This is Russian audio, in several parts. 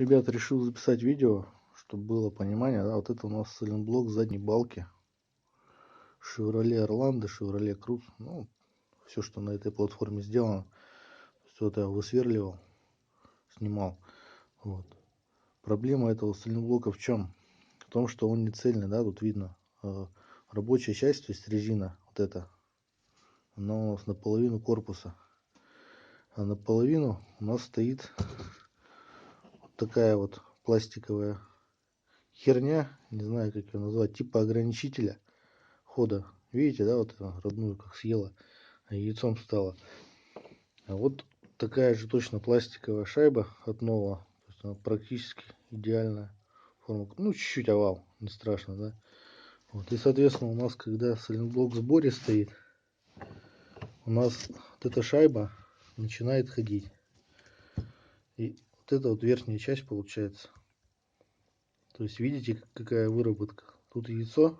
Ребят, решил записать видео, чтобы было понимание, да, вот это у нас сайлентблок задней балки Chevrolet Orlando, Chevrolet Cruze, ну, все, что на этой платформе сделано, все это я высверливал, снимал, вот. Проблема этого сайлентблока в чем? В том, что он не цельный, да, тут видно, рабочая часть, то есть резина, вот эта, она у нас наполовину корпуса, а наполовину у нас стоит вот такая вот пластиковая херня, не знаю, как ее назвать, типа ограничителя хода. Видите, да, вот родную как съела, а яйцом стала. А вот такая же точно пластиковая шайба от нового, то есть она практически идеальная форма, ну чуть-чуть овал, не страшно, да. Вот, и соответственно у нас, когда сайлентблок в сборе стоит, у нас вот эта шайба начинает ходить, и вот эта вот верхняя часть получается. То есть видите, какая выработка? Тут яйцо.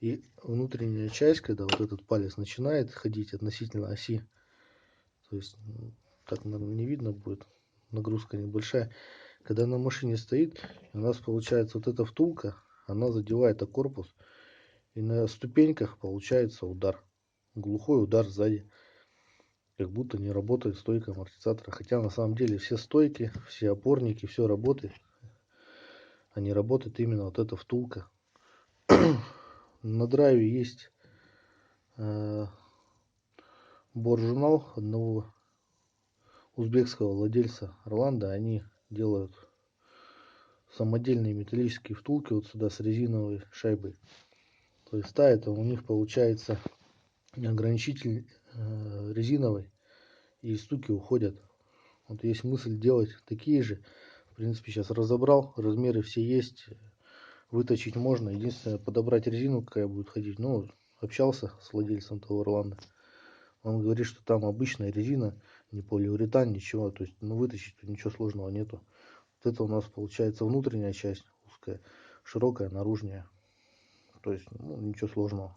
И внутренняя часть, когда вот этот палец начинает ходить относительно оси, то есть так, наверное, не видно будет, нагрузка небольшая. Когда на машине стоит, у нас получается вот эта втулка, она задевает о корпус, и на ступеньках получается удар, глухой удар сзади, как будто не работает стойка амортизатора. Хотя на самом деле все стойки, все опорники, все работает, а не работает именно вот эта втулка. На драйве есть боржурнал одного узбекского владельца Орландо. Они делают самодельные металлические втулки вот сюда с резиновой шайбой. То есть ставят, у них получается ограничитель резиновый, и стуки уходят. Вот есть мысль делать такие же. В принципе, сейчас разобрал, размеры все есть, выточить можно. Единственное, подобрать резину, какая будет ходить. Ну, общался с владельцем того Орландо. Он говорит, что там обычная резина, не полиуретан, ничего. То есть, ну, вытащить ничего сложного нету. Вот это у нас получается внутренняя часть узкая, широкая наружная. То есть, ну, ничего сложного.